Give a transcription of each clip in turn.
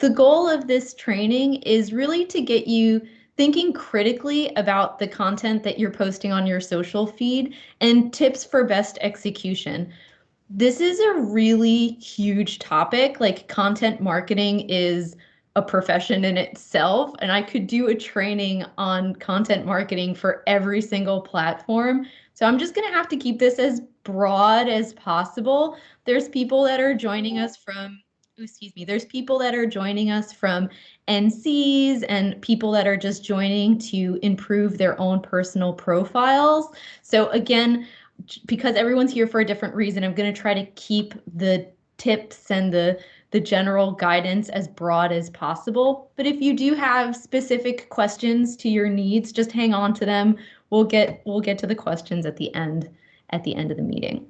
the goal of this training is really to get you thinking critically about the content that you're posting on your social feed and tips for best execution. This is a really huge topic. Like, content marketing is a profession in itself, and I could do a training on content marketing for every single platform. So I'm just going to have to keep this as broad as possible. There's people that are joining us from, there's people that are joining us from NCs and people that are just joining to improve their own personal profiles. So again, because everyone's here for a different reason, I'm going to try to keep the tips and the general guidance as broad as possible. But if you do have specific questions to your needs, just hang on to them. We'll get to the questions at the end of the meeting.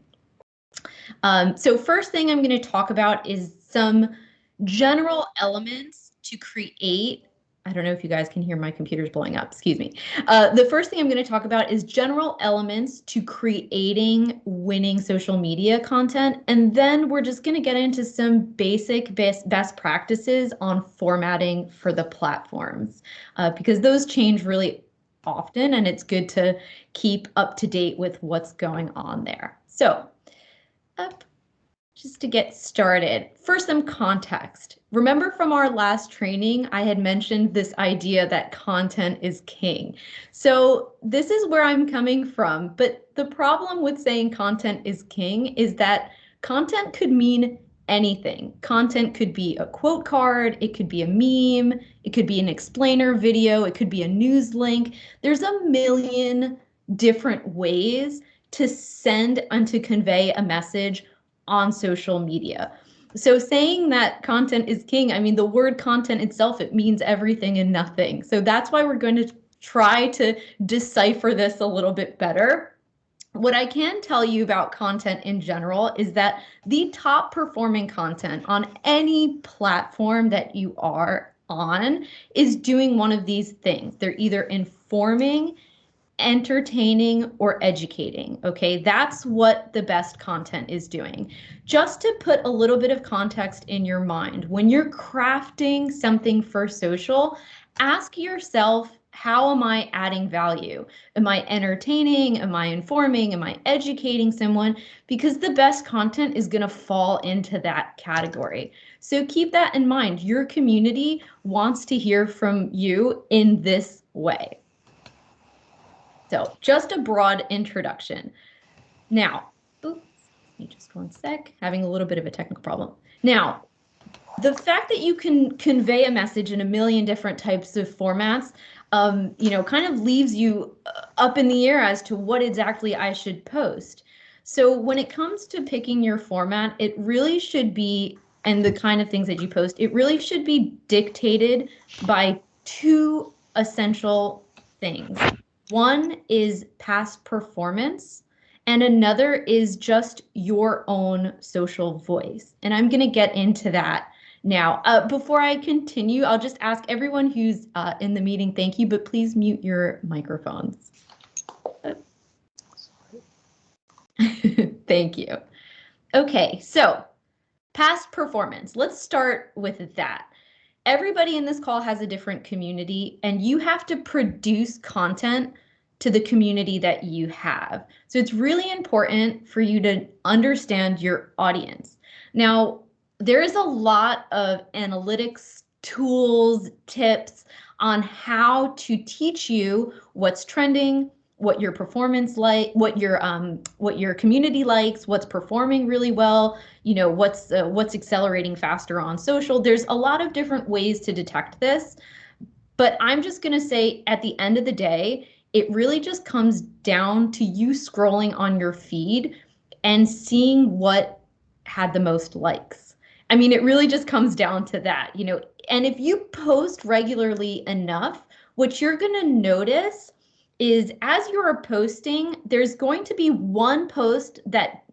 So first thing I'm going to talk about is some general elements to create. I don't know if you guys can hear my computer's blowing up, excuse me. The first thing I'm going to talk about is general elements to creating winning social media content. And then we're just going to get into some basic best practices on formatting for the platforms, because those change really often and it's good to keep up to date with what's going on there. So just to get started, first some context. Remember from our last training, I had mentioned this idea that content is king. So this is where I'm coming from, but the problem with saying content is king is that content could mean anything. Content could be a quote card, it could be a meme, it could be an explainer video, it could be a news link. There's a million different ways to send and to convey a message on social media. So saying that content is king, I mean, the word content itself, it means everything and nothing. So that's why we're going to try to decipher this a little bit better. What I can tell you about content in general is that the top performing content on any platform that you are on is doing one of these things. They're either informing, entertaining, or educating. Okay, that's what the best content is doing. Just to put a little bit of context in your mind, when you're crafting something for social, ask yourself, how am I adding value? Am I entertaining? Am I informing? Am I educating someone? Because the best content is going to fall into that category. So keep that in mind. Your community wants to hear from you in this way. So just a broad introduction. Now, oops, give me just one sec, having a little bit of a technical problem. Now, the fact that you can convey a message in a million different types of formats, kind of leaves you up in the air as to what exactly I should post. So when it comes to picking your format, it really should be, and the kind of things that you post, it really should be dictated by two essential things. One is past performance, and another is just your own social voice. And I'm going to get into that now. Before I continue, I'll just ask everyone who's in the meeting, thank you, but please mute your microphones. Thank you. Okay, so past performance. Let's start with that. Everybody in this call has a different community, and you have to produce content to the community that you have. So it's really important for you to understand your audience. Now, there is a lot of analytics tools, tips on how to teach you what's trending, what your performance like, what your community likes, what's performing really well, what's accelerating faster on social. There's a lot of different ways to detect this, but I'm just going to say at the end of the day, it really just comes down to you scrolling on your feed and seeing what had the most likes. I mean, it really just comes down to that, and if you post regularly enough, what you're going to notice is as you're posting, there's going to be one post that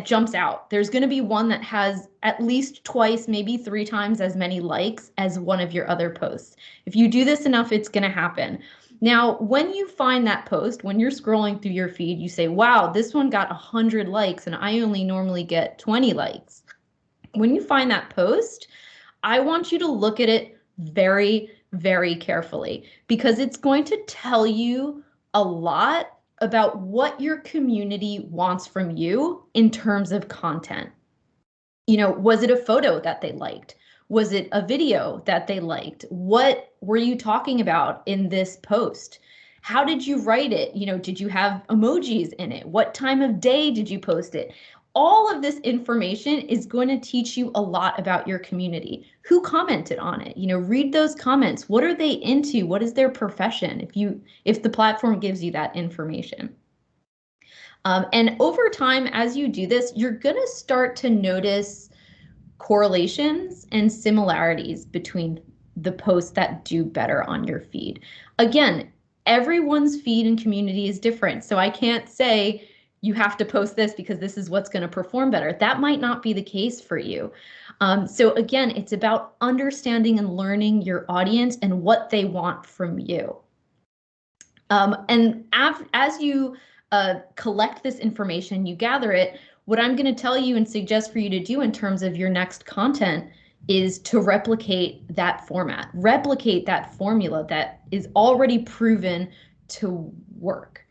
jumps out. There's going to be one that has at least twice, maybe 3 times as many likes as one of your other posts. If you do this enough, it's going to happen. Now, when you find that post, when you're scrolling through your feed, you say, wow, this one got 100 likes and I only normally get 20 likes. When you find that post, I want you to look at it very, very carefully because it's going to tell you a lot about what your community wants from you in terms of content. Was it a photo that they liked? Was it a video that they liked? What were you talking about in this post? How did you write it? Did you have emojis in it? What time of day did you post it? All of this information is going to teach you a lot about your community. Who commented on it? Read those comments. What are they into? What is their profession? If the platform gives you that information. And over time, as you do this, you're going to start to notice correlations and similarities between the posts that do better on your feed. Again, everyone's feed and community is different. So I can't say you have to post this because this is what's going to perform better. That might not be the case for you. So again, it's about understanding and learning your audience and what they want from you. And as you collect this information, you gather it, what I'm going to tell you and suggest for you to do in terms of your next content is to replicate that format, replicate that formula that is already proven to work.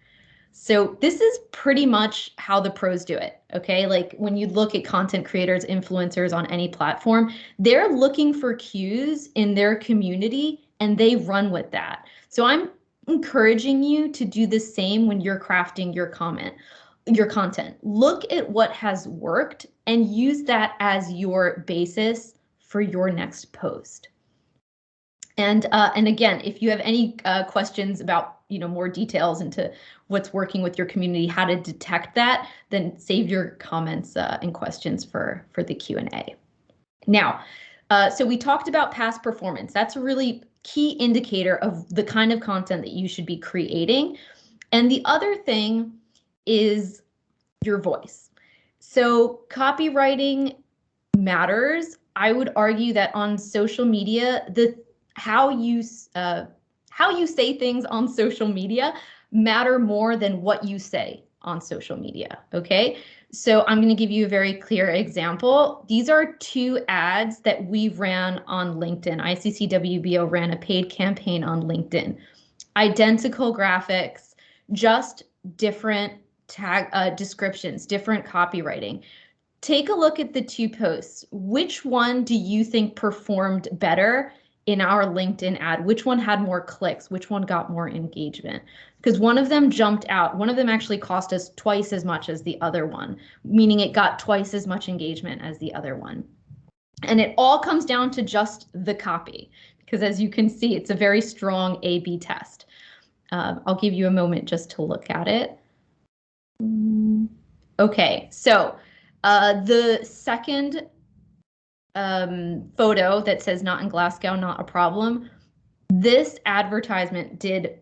So this is pretty much how the pros do it, okay? Like when you look at content creators, influencers on any platform, they're looking for cues in their community and they run with that. So I'm encouraging you to do the same when you're crafting your content. Look at what has worked and use that as your basis for your next post. And again, if you have any questions about more details into what's working with your community, how to detect that, then save your comments and questions for the Q&A. Now, so we talked about past performance. That's a really key indicator of the kind of content that you should be creating. And the other thing is your voice. So copywriting matters. I would argue that on social media, how you say things on social media matter more than what you say on social media, okay? So I'm going to give you a very clear example. These are 2 ads that we ran on LinkedIn. ICC WBO ran a paid campaign on LinkedIn. Identical graphics, just different tag descriptions, different copywriting. Take a look at the 2 posts. Which one do you think performed better in our LinkedIn ad? Which one had more clicks? Which one got more engagement? Because one of them jumped out. One of them actually cost us twice as much as the other one, meaning it got twice as much engagement as the other one. And it all comes down to just the copy, because as you can see, it's a very strong A/B test. I'll give you a moment just to look at it. Okay, so the second photo that says "not in Glasgow, not a problem," this advertisement did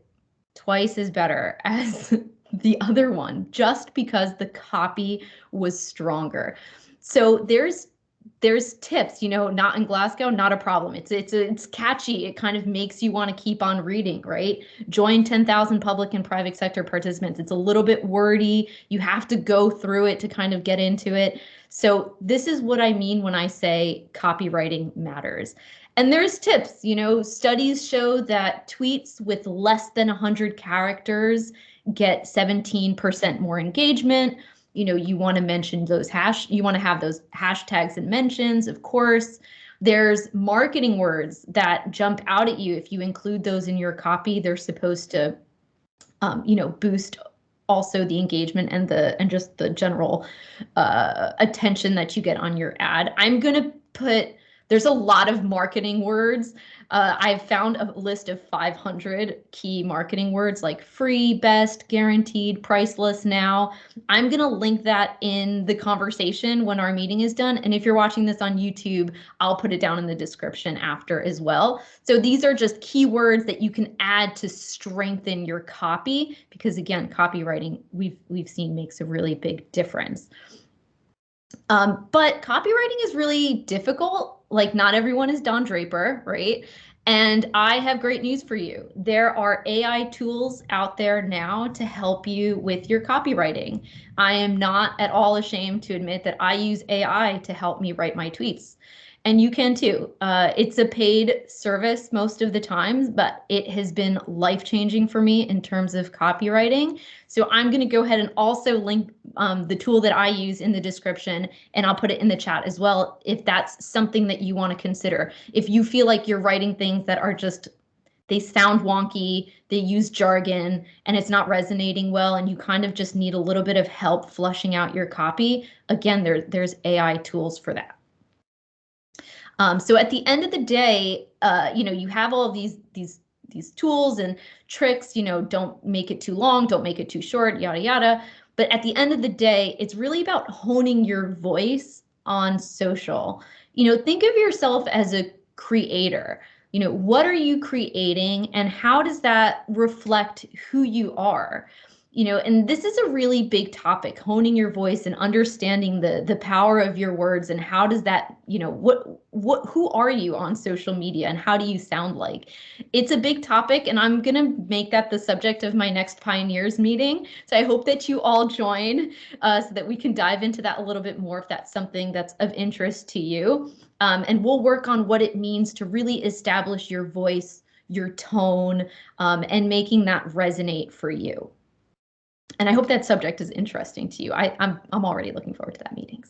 twice as better as the other one, just because the copy was stronger. So there's tips, "not in Glasgow, not a problem." It's catchy. It kind of makes you want to keep on reading, right? Join 10,000 public and private sector participants. It's a little bit wordy. You have to go through it to kind of get into it. So this is what I mean when I say copywriting matters. And there's tips, studies show that tweets with less than 100 characters get 17% more engagement. You want to mention those you want to have those hashtags and mentions, of course. There's marketing words that jump out at you. If you include those in your copy, they're supposed to, boost also the engagement and just the general attention that you get on your ad. I'm going to there's a lot of marketing words. I've found a list of 500 key marketing words like free, best, guaranteed, priceless, now. I'm going to link that in the conversation when our meeting is done. And if you're watching this on YouTube, I'll put it down in the description after as well. So these are just keywords that you can add to strengthen your copy, because again, copywriting we've seen makes a really big difference. But copywriting is really difficult. Like, not everyone is Don Draper, right? And I have great news for you. There are AI tools out there now to help you with your copywriting. I am not at all ashamed to admit that I use AI to help me write my tweets. And you can too. It's a paid service most of the times, but it has been life-changing for me in terms of copywriting. So I'm going to go ahead and also link the tool that I use in the description, and I'll put it in the chat as well if that's something that you want to consider. If you feel like you're writing things that are just, they sound wonky, they use jargon, and it's not resonating well, and you kind of just need a little bit of help flushing out your copy, again, there's AI tools for that. So at the end of the day, you have all of these tools and tricks, don't make it too long, don't make it too short, yada, yada. But at the end of the day, it's really about honing your voice on social. Think of yourself as a creator. What are you creating and how does that reflect who you are? And this is a really big topic, honing your voice and understanding the power of your words, and how does that, who are you on social media and how do you sound like? It's a big topic, and I'm going to make that the subject of my next Pioneers meeting. So I hope that you all join so that we can dive into that a little bit more if that's something that's of interest to you. And we'll work on what it means to really establish your voice, your tone, and making that resonate for you. And I hope that subject is interesting to you. I'm already looking forward to that meeting.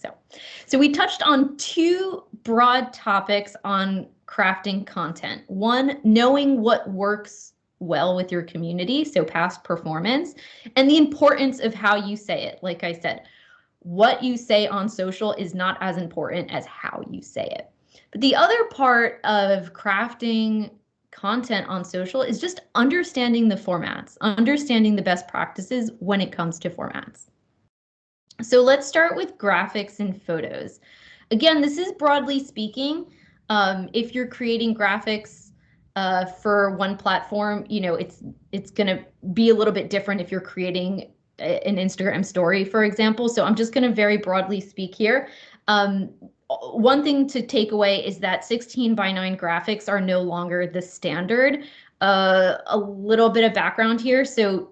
So we touched on two broad topics on crafting content. One, knowing what works well with your community, so past performance, and the importance of how you say it. Like I said, what you say on social is not as important as how you say it. But the other part of crafting content on social is just understanding the formats, understanding the best practices when it comes to formats. So let's start with graphics and photos. Again, this is broadly speaking. If you're creating graphics for one platform, it's going to be a little bit different if you're creating an Instagram story, for example. So I'm just going to very broadly speak here. One thing to take away is that 16:9 graphics are no longer the standard. A little bit of background here. So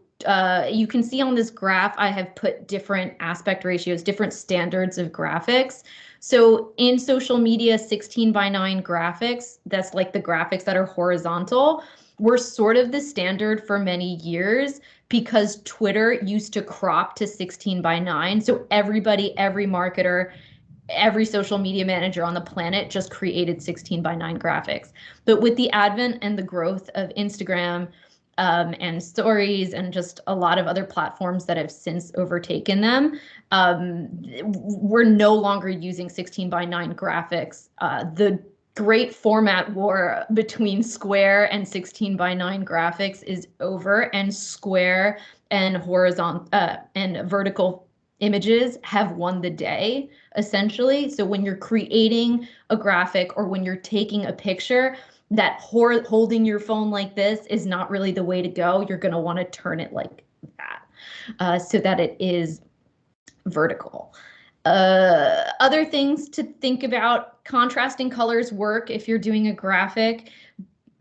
you can see on this graph, I have put different aspect ratios, different standards of graphics. So in social media, 16:9 graphics, that's like the graphics that are horizontal, were sort of the standard for many years because Twitter used to crop to 16:9. So everybody, every marketer, every social media manager on the planet just created 16:9 graphics. But with the advent and the growth of Instagram and stories and just a lot of other platforms that have since overtaken them, we're no longer using 16:9 graphics. The great format war between square and 16:9 graphics is over, and square and horizontal and vertical images have won the day, essentially. So when you're creating a graphic or when you're taking a picture, that holding your phone like this is not really the way to go. You're going to want to turn it like that so that it is vertical. Other things to think about: contrasting colors work if you're doing a graphic,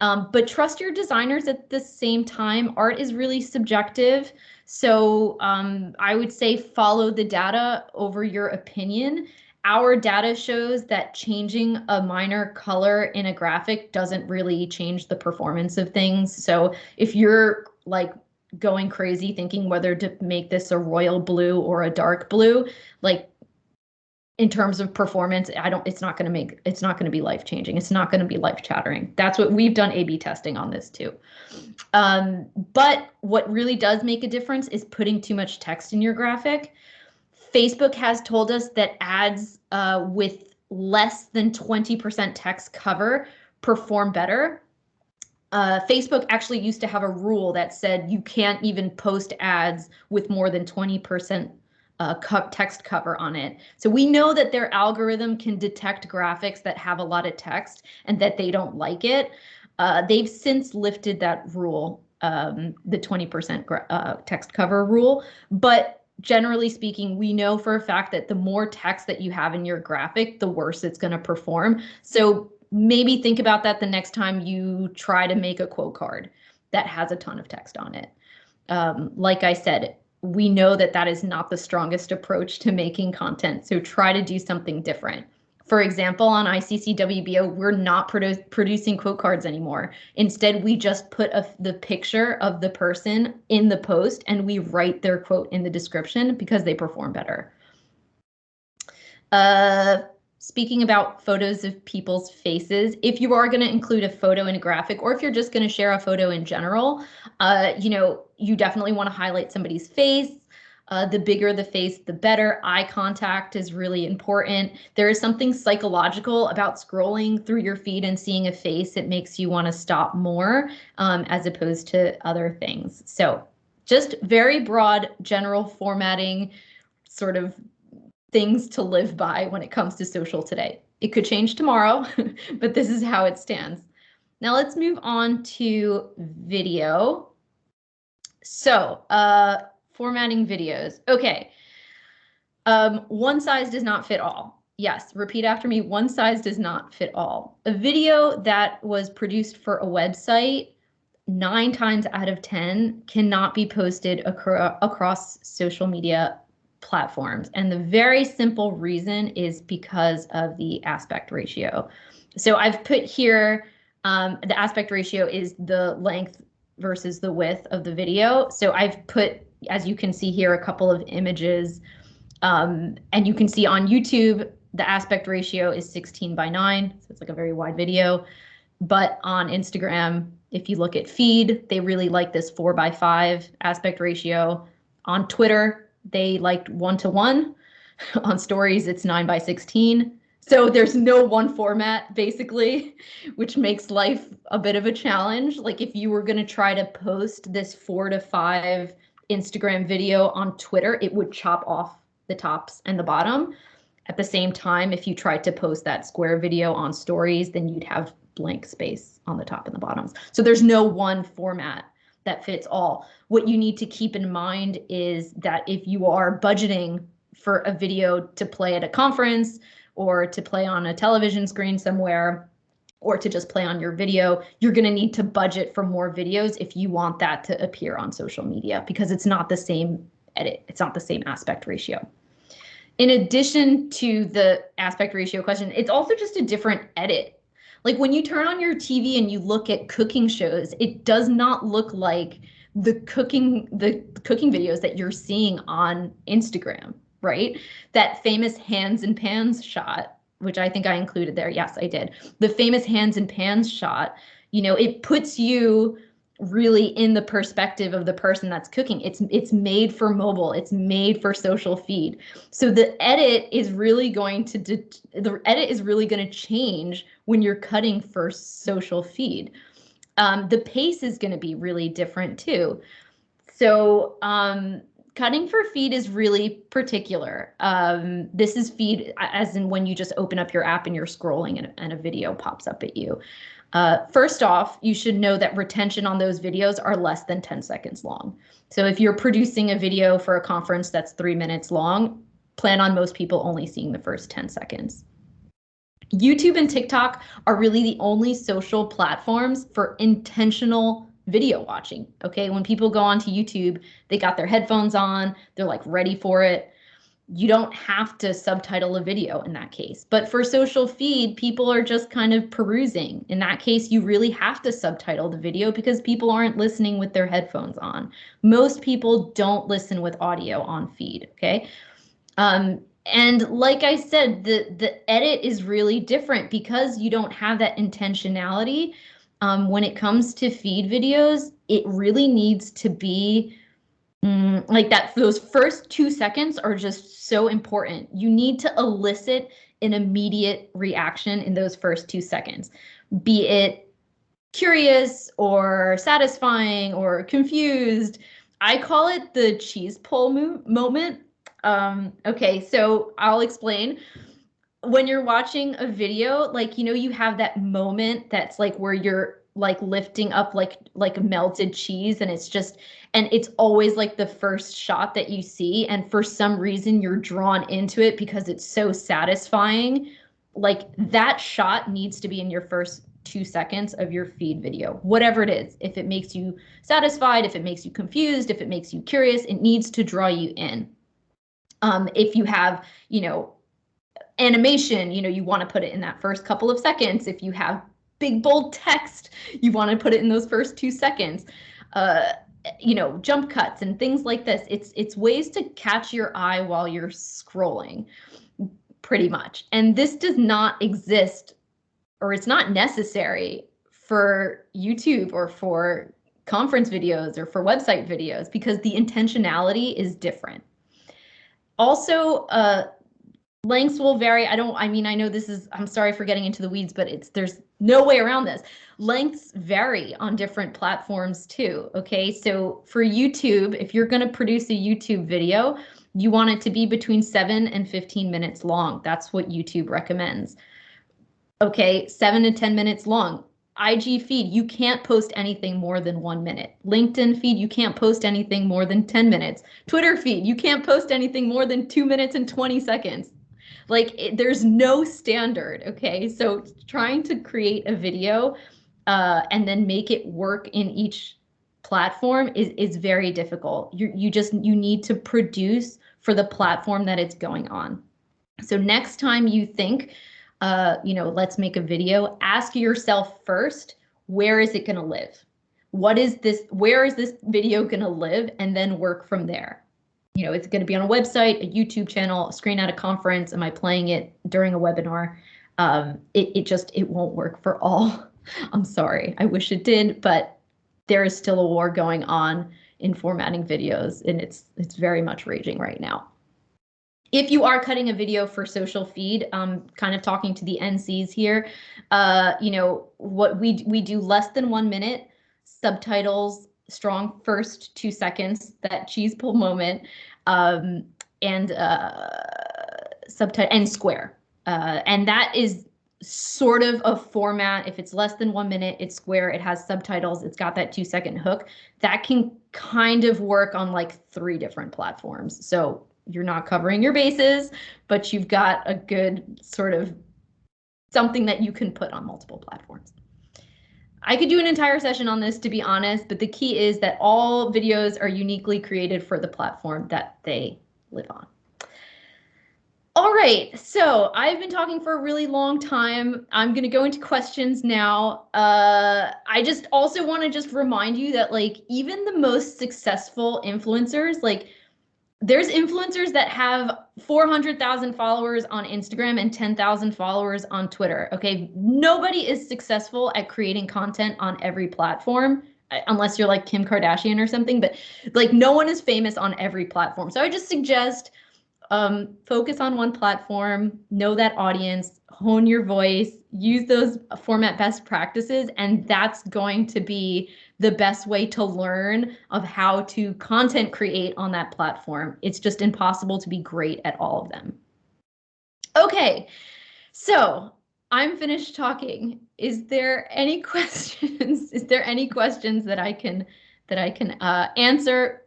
but trust your designers at the same time. Art is really subjective. So I would say follow the data over your opinion. Our data shows that changing a minor color in a graphic doesn't really change the performance of things. So if you're like going crazy thinking whether to make this a royal blue or a dark blue, like in terms of performance, it's not going to be life changing. It's not going to be life shattering. That's what we've done A/B testing on this too. But what really does make a difference is putting too much text in your graphic. Facebook has told us that ads with less than 20% text cover perform better. Facebook actually used to have a rule that said you can't even post ads with more than 20% text cover on it. So we know that their algorithm can detect graphics that have a lot of text and that they don't like it. They've since lifted that rule, the 20% text cover rule. But generally speaking, we know for a fact that the more text that you have in your graphic, the worse it's going to perform. So maybe think about that the next time you try to make a quote card that has a ton of text on it. Like I said, we know that that is not the strongest approach to making content. So try to do something different. For example, on ICC WBO, we're not producing quote cards anymore. Instead, we just put the picture of the person in the post and we write their quote in the description because they perform better. Speaking about photos of people's faces, if you are going to include a photo in a graphic, or if you're just going to share a photo in general, you definitely want to highlight somebody's face. The bigger the face, the better. Eye contact is really important. There is something psychological about scrolling through your feed and seeing a face. It makes you want to stop more, as opposed to other things. So just very broad, general formatting sort of things to live by when it comes to social today. It could change tomorrow, but this is how it stands. Now let's move on to video. So, formatting videos. Okay. One size does not fit all. Yes, repeat after me. One size does not fit all. A video that was produced for a website 9 times out of 10 cannot be posted across social media platforms. And the very simple reason is because of the aspect ratio. So I've put here, the aspect ratio is the length versus the width of the video. So I've put, as you can see here, a couple of images, and you can see on YouTube, the aspect ratio is 16:9. So it's like a very wide video. But on Instagram, if you look at feed, they really like this 4:5 aspect ratio. On Twitter, they liked 1:1. On stories, it's 9:16. So there's no one format, basically, which makes life a bit of a challenge. Like if you were going to try to post this 4:5 Instagram video on Twitter, it would chop off the tops and the bottom. At the same time, if you tried to post that square video on stories, then you'd have blank space on the top and the bottoms. So there's no one format that fits all. What you need to keep in mind is that if you are budgeting for a video to play at a conference or to play on a television screen somewhere, or to just play on your video, you're going to need to budget for more videos if you want that to appear on social media, because it's not the same edit. It's not the same aspect ratio. In addition to the aspect ratio question, it's also just a different edit. Like when you turn on your TV and you look at cooking shows, it does not look like the cooking videos that you're seeing on Instagram, right? That famous hands and pans shot, which I think I included there. Yes, I did. The famous hands and pans shot, it puts you really in the perspective of the person that's cooking. It's made for mobile. It's made for social feed. So the edit is really going to change when you're cutting for social feed. The pace is going to be really different too. So cutting for feed is really particular. This is feed as in when you just open up your app and you're scrolling and a video pops up at you. First off, you should know that retention on those videos are less than 10 seconds long. So if you're producing a video for a conference that's 3 minutes long, plan on most people only seeing the first 10 seconds. YouTube and TikTok are really the only social platforms for intentional video watching. Okay, when people go onto YouTube, they got their headphones on, they're like ready for it. You don't have to subtitle a video in that case. But for social feed, people are just kind of perusing. In that case, you really have to subtitle the video because people aren't listening with their headphones on. Most people don't listen with audio on feed, okay? And like I said, the edit is really different because you don't have that intentionality. When it comes to feed videos, it really needs to be like that. Those first 2 seconds are just so important. You need to elicit an immediate reaction in those first 2 seconds, be it curious or satisfying or confused. I call it the cheese pull moment. Okay, so I'll explain. When you're watching a video, like, you have that moment that's like where you're like lifting up like melted cheese, and it's always like the first shot that you see, and for some reason you're drawn into it because it's so satisfying. Like that shot needs to be in your first 2 seconds of your feed video, whatever it is. If it makes you satisfied, if it makes you confused, if it makes you curious, it needs to draw you in. If you have, animation, you want to put it in that first couple of seconds. If you have big bold text, you want to put it in those first 2 seconds. Jump cuts and things like this. It's ways to catch your eye while you're scrolling, pretty much. And this does not exist, or it's not necessary for YouTube or for conference videos or for website videos, because the intentionality is different. Also, lengths will vary. I know this is, I'm sorry for getting into the weeds, but there's no way around this. Lengths vary on different platforms too, okay? So for YouTube, if you're gonna produce a YouTube video, you want it to be between 7 and 15 minutes long. That's what YouTube recommends. Okay, 7 to 10 minutes long. IG feed, you can't post anything more than 1 minute. LinkedIn feed, you can't post anything more than 10 minutes. Twitter feed, you can't post anything more than 2 minutes and 20 seconds. There's no standard, okay? So trying to create a video and then make it work in each platform is very difficult. You need to produce for the platform that it's going on. So next time you think, let's make a video, ask yourself first, where is it going to live? Where is this video going to live? And then work from there. It's going to be on a website, a YouTube channel, a screen at a conference. Am I playing it during a webinar? It won't work for all. I'm sorry. I wish it did, but there is still a war going on in formatting videos, and it's very much raging right now. If you are cutting a video for social feed, kind of talking to the NCs here, what we do less than 1 minute, subtitles, strong first 2 seconds, that cheese pull moment, and subtitle and square. And that is sort of a format. If it's less than 1 minute, it's square, it has subtitles, it's got that 2-second hook. That can kind of work on like 3 different platforms. So you're not covering your bases, but you've got a good sort of something that you can put on multiple platforms. I could do an entire session on this, to be honest, but the key is that all videos are uniquely created for the platform that they live on. All right, so I've been talking for a really long time. I'm going to go into questions now. I just also want to just remind you that even the most successful influencers, there's influencers that have 400,000 followers on Instagram and 10,000 followers on Twitter, okay? Nobody is successful at creating content on every platform, unless you're like Kim Kardashian or something, but no one is famous on every platform. So I just suggest focus on one platform, know that audience, hone your voice, use those format best practices, and that's going to be the best way to learn of how to content create on that platform. It's just impossible to be great at all of them. Okay, so I'm finished talking. Is there any questions? Is there any questions that I can answer?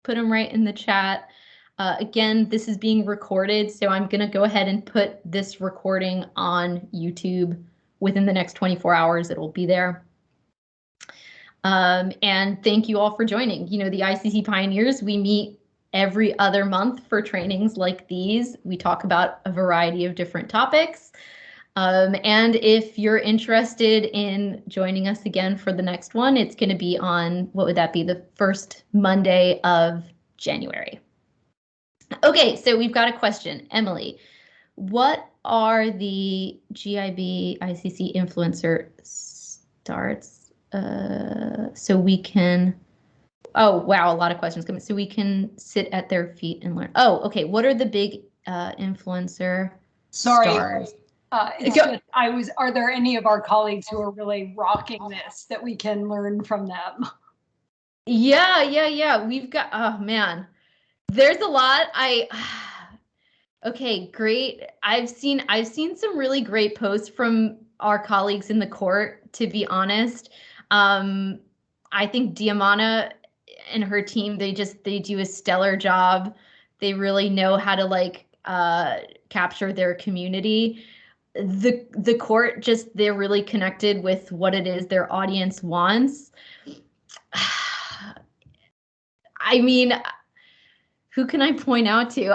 Put them right in the chat. Again, this is being recorded, so I'm going to go ahead and put this recording on YouTube within the next 24 hours. It will be there. And thank you all for joining. The ICC Pioneers, we meet every other month for trainings like these. We talk about a variety of different topics. And if you're interested in joining us again for the next one, it's going to be on, what would that be, the first Monday of January. Okay, so we've got a question. Emily, what are the GIB ICC influencer starts? So we can, oh, wow, a lot of questions coming. So we can sit at their feet and learn. Oh, okay. What are the big influencer stars? Are there any of our colleagues who are really rocking this that we can learn from them? Yeah. We've got, oh man, there's a lot. Okay, great. I've seen some really great posts from our colleagues in the court, to be honest. I think Diamana and her team, they do a stellar job. They really know how to capture their community. The court, they're really connected with what it is their audience wants. I mean, Who can I point out to?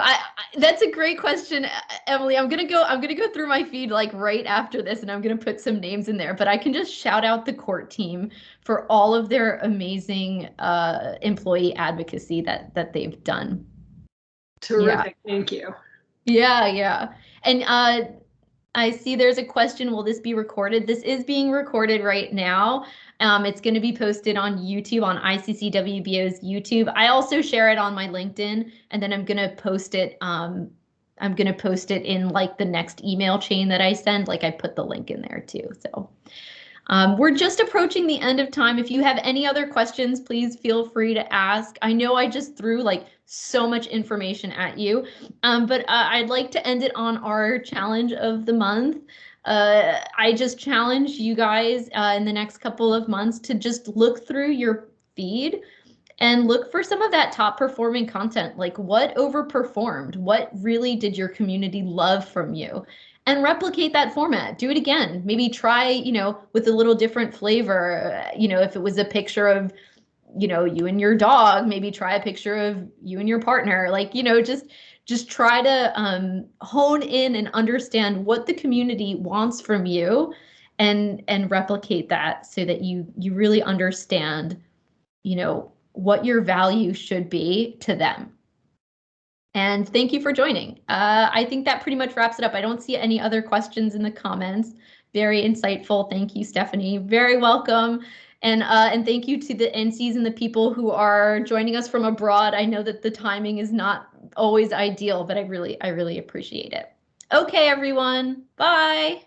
That's a great question, Emily. I'm gonna go through my feed like right after this, and I'm gonna put some names in there. But I can just shout out the court team for all of their amazing employee advocacy that they've done. Terrific. Yeah. Thank you. Yeah. And I see there's a question, will this be recorded? This is being recorded right now. It's going to be posted on YouTube, on ICC WBO's YouTube. I also share it on my LinkedIn, and then I'm going to post it. I'm going to post it in like the next email chain that I send. Like I put the link in there too. So we're just approaching the end of time. If you have any other questions, please feel free to ask. I know I just threw like so much information at you, but I'd like to end it on our challenge of the month. I just challenge you guys in the next couple of months to just look through your feed and look for some of that top performing content. Like what overperformed? What really did your community love from you? And replicate that format. Do it again. Maybe try, with a little different flavor. If it was a picture of, you and your dog, maybe try a picture of you and your partner. Like, just try to hone in and understand what the community wants from you, and replicate that so that you really understand, what your value should be to them. And thank you for joining. I think that pretty much wraps it up. I don't see any other questions in the comments. Very insightful. Thank you, Stephanie. Very welcome. And thank you to the NCs and the people who are joining us from abroad. I know that the timing is not always ideal, but I really appreciate it. Okay, everyone. Bye.